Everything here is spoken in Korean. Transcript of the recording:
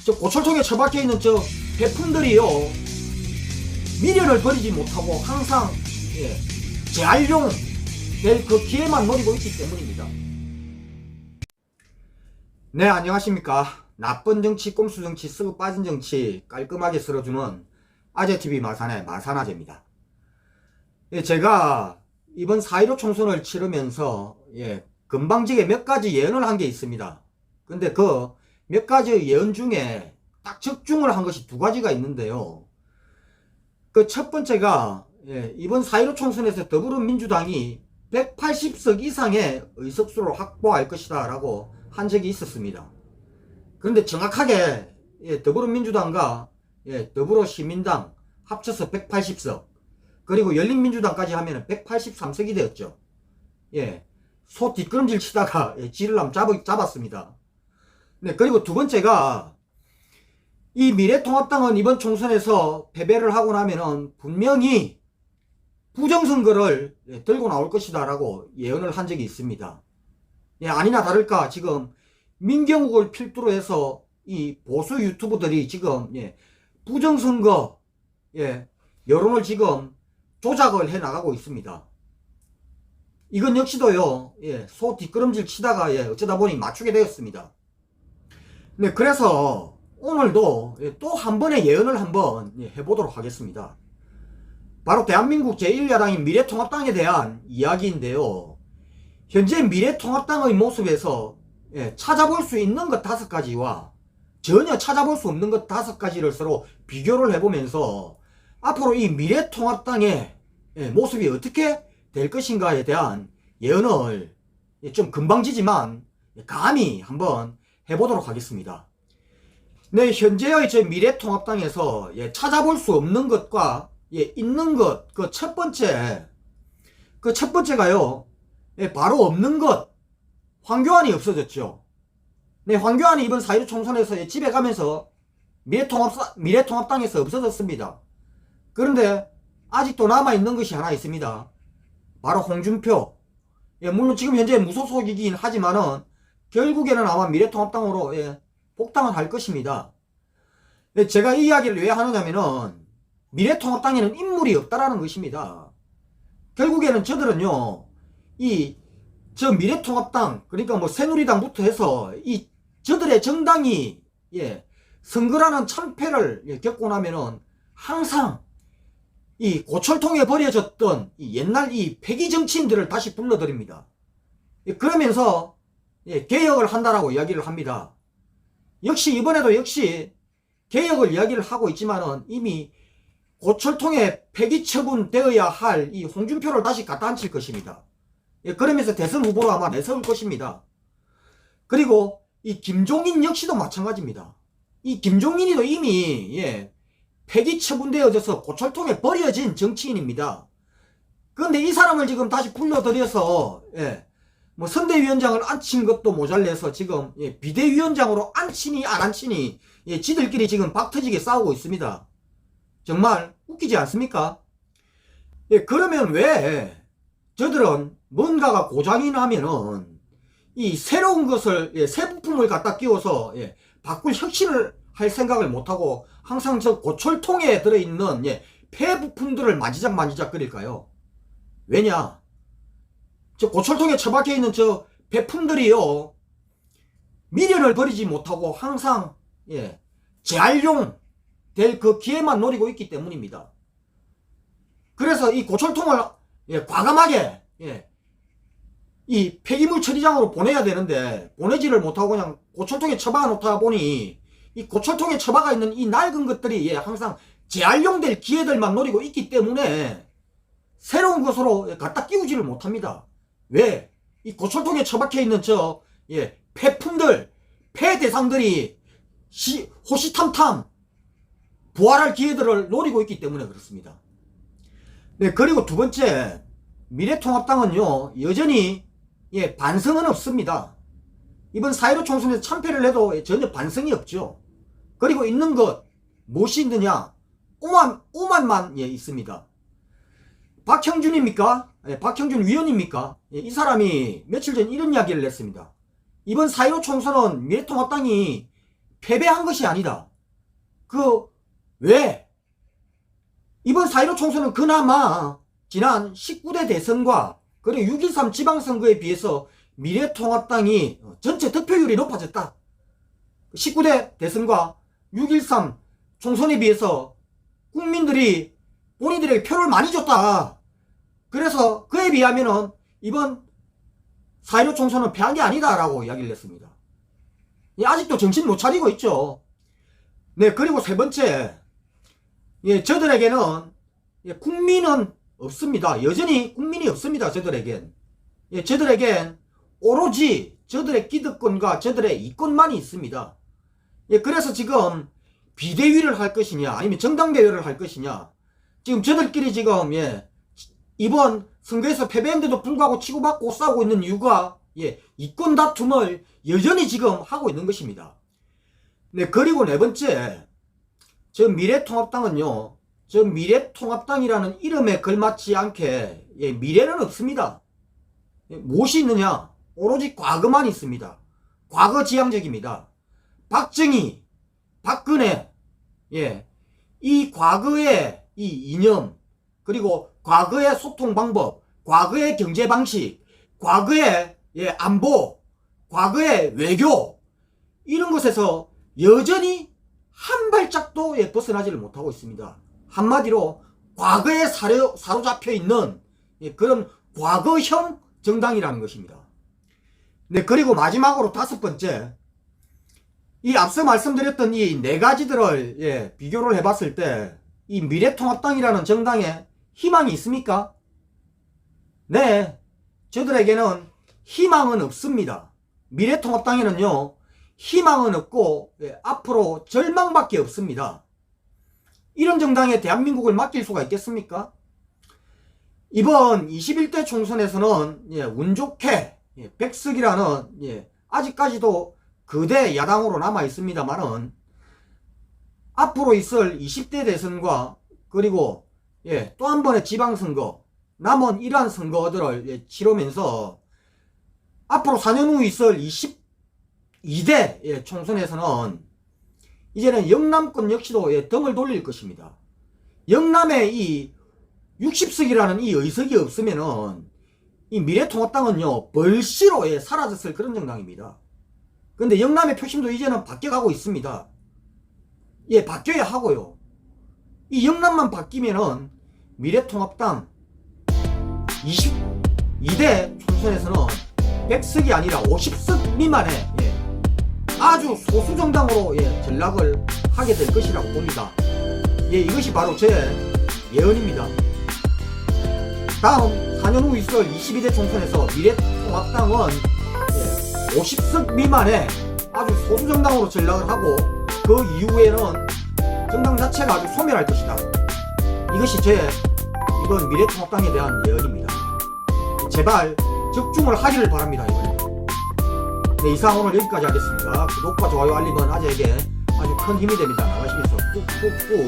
저 고철통에 처박혀 있는 저 배품들이요, 미련을 버리지 못하고 항상 재활용 될 그 기회만 노리고 있기 때문입니다. 네, 안녕하십니까. 나쁜 정치, 꼼수 정치, 쓰고 빠진 정치 깔끔하게 쓸어주는 아재TV 마산의 마산아재입니다. 제가 이번 4.15 총선을 치르면서 건방지게 몇 가지 예언을 한 게 있습니다. 근데 그 몇 가지 예언 중에 딱 적중을 한 것이 두 가지가 있는데요. 그 첫 번째가 이번 4.15 총선에서 더불어민주당이 180석 이상의 의석수를 확보할 것이다 라고 한 적이 있었습니다. 그런데 정확하게 더불어민주당과 더불어시민당 합쳐서 180석, 그리고 열린민주당까지 하면 183석이 되었죠. 소 뒷걸음질 치다가 지를 잡았습니다. 네, 그리고 두 번째가 이 미래통합당은 이번 총선에서 패배를 하고 나면은 분명히 부정선거를 들고 나올 것이다 라고 예언을 한 적이 있습니다. 아니나 다를까 지금 민경욱을 필두로 해서 이 보수 유튜버들이 지금 부정선거 여론을 지금 조작을 해 나가고 있습니다. 이건 역시도요, 소 뒷걸음질 치다가 어쩌다 보니 맞추게 되었습니다. 네, 그래서 오늘도 또 한 번의 예언을 한번 해보도록 하겠습니다. 바로 대한민국 제1야당인 미래통합당에 대한 이야기인데요. 현재 미래통합당의 모습에서 찾아볼 수 있는 것 5가지와 전혀 찾아볼 수 없는 것 5가지를 서로 비교를 해보면서 앞으로 이 미래통합당의 모습이 어떻게 될 것인가에 대한 예언을 좀 건방지지만 감히 한번 해보도록 하겠습니다. 네, 현재의 저 미래통합당에서 찾아볼 수 없는 것과 있는 것, 그 첫 번째가요, 바로 없는 것, 황교안이 없어졌죠. 네, 황교안이 이번 4.15 총선에서 집에 가면서 미래통합당에서 없어졌습니다. 그런데 아직도 남아있는 것이 하나 있습니다. 바로 홍준표. 물론 지금 현재 무소속이긴 하지만은 결국에는 아마 미래통합당으로 복당을 할 것입니다. 제가 이 이야기를 왜 하느냐면은 미래통합당에는 인물이 없다라는 것입니다. 결국에는 저들은요, 저 미래통합당, 그러니까 뭐 새누리당부터 해서 저들의 정당이 선거라는 참패를 겪고 나면은 항상 이 고철통에 버려졌던 옛날 이 폐기 정치인들을 다시 불러들입니다. 그러면서 개혁을 한다라고 이야기를 합니다. 역시 이번에도 역시 개혁을 이야기를 하고 있지만은 이미 고철통에 폐기 처분되어야 할 이 홍준표를 다시 갖다 앉힐 것입니다. 그러면서 대선 후보로 아마 내세울 것입니다. 그리고 이 김종인 역시도 마찬가지입니다. 이 김종인이도 이미 폐기 처분되어져서 고철통에 버려진 정치인입니다. 그런데 이 사람을 지금 다시 불러들여서 뭐 선대위원장을 앉힌 것도 모자라서 지금 비대위원장으로 앉히니 안 앉히니 지들끼리 지금 박터지게 싸우고 있습니다. 정말 웃기지 않습니까? 그러면 왜 저들은 뭔가가 고장이 나면은 이 새로운 것을 새 부품을 갖다 끼워서 바꿀 혁신을 할 생각을 못하고 항상 저 고철통에 들어있는 폐 부품들을 만지작 거릴까요? 왜냐? 저 고철통에 처박혀 있는 저 배품들이요, 미련을 버리지 못하고 항상 재활용 될 그 기회만 노리고 있기 때문입니다. 그래서 이 고철통을 과감하게 이 폐기물 처리장으로 보내야 되는데 보내지를 못하고 그냥 고철통에 처박아 놓다 보니 이 고철통에 처박아 있는 이 낡은 것들이 항상 재활용될 기회들만 노리고 있기 때문에 새로운 것으로 갖다 끼우지를 못합니다. 왜? 이 고철통에 처박혀 있는 저 폐품들, 폐 대상들이 호시탐탐 부활할 기회들을 노리고 있기 때문에 그렇습니다. 네, 그리고 두 번째, 미래통합당은요 여전히 반성은 없습니다. 이번 4.15 총선에서 참패를 해도 전혀 반성이 없죠. 그리고 있는 것 무엇이 있느냐? 오만만 있습니다. 박형준입니까? 박형준 위원입니까? 이 사람이 며칠 전 이런 이야기를 했습니다. 이번 4.15 총선은 미래통합당이 패배한 것이 아니다. 왜? 이번 4.15 총선은 그나마 지난 19대 대선과 그리고 6.13 지방선거에 비해서 미래통합당이 전체 득표율이 높아졌다. 19대 대선과 6.13 총선에 비해서 국민들이 본인들에게 표를 많이 줬다. 그래서 그에 비하면은 이번 4.15 총선은 패한 게 아니다라고 이야기를 했습니다. 아직도 정신 못 차리고 있죠. 네, 그리고 세 번째, 저들에게는 국민은 없습니다. 여전히 국민이 없습니다. 저들에겐. 저들에겐 오로지 저들의 기득권과 저들의 이권만이 있습니다. 그래서 지금 비대위를 할 것이냐 아니면 정당대회를 할 것이냐, 지금 저들끼리 지금 이번 선거에서 패배했는데도 불구하고 치고받고 싸우고 있는 이유가 이권 다툼을 여전히 지금 하고 있는 것입니다. 네, 그리고 네 번째, 저 미래통합당은요, 저 미래통합당이라는 이름에 걸맞지 않게 미래는 없습니다. 무엇이 있느냐? 오로지 과거만 있습니다. 과거 지향적입니다. 박정희, 박근혜, 이 과거의 이 이념, 그리고 과거의 소통 방법, 과거의 경제 방식, 과거의 안보, 과거의 외교, 이런 것에서 여전히 한 발짝도 벗어나지를 못하고 있습니다. 한마디로 과거에 사로잡혀 있는 그런 과거형 정당이라는 것입니다. 네, 그리고 마지막으로 다섯 번째, 이 앞서 말씀드렸던 이 네 가지들을 비교를 해봤을 때 이 미래통합당이라는 정당에 희망이 있습니까? 네, 저들에게는 희망은 없습니다. 미래통합당에는요, 희망은 없고 앞으로 절망밖에 없습니다. 이런 정당에 대한민국을 맡길 수가 있겠습니까? 이번 21대 총선에서는 운 좋게 백석이라는 아직까지도 거대 야당으로 남아 있습니다만은 앞으로 있을 20대 대선과 그리고 또 한 번의 지방선거, 남은 이러한 선거들을 치르면서 앞으로 4년 후 있을 22대 총선에서는 이제는 영남권 역시도 등을 돌릴 것입니다. 영남에 이 60석이라는 이 의석이 없으면은 이 미래통합당은요 벌시로 사라졌을 그런 정당입니다. 근데 영남의 표심도 이제는 바뀌어가고 있습니다. 바뀌어야 하고요. 이 영남만 바뀌면은 미래통합당 22대 총선에서는 100석이 아니라 50석 미만의 아주 소수 정당으로 전락을 하게 될 것이라고 봅니다. 이것이 바로 제 예언입니다. 다음 4년 후 있을 22대 총선에서 미래통합당은 50석 미만의 아주 소수 정당으로 전락을 하고 그 이후에는 정당 자체가 아주 소멸할 것이다. 이것이 제 이번 미래통합당에 대한 예언입니다. 제발 적중을 하기를 바랍니다. 이번에. 네, 이상 오늘 여기까지 하겠습니다. 구독과 좋아요 알림은 아재에게 아주 큰 힘이 됩니다. 나가시면서 꾹꾹꾹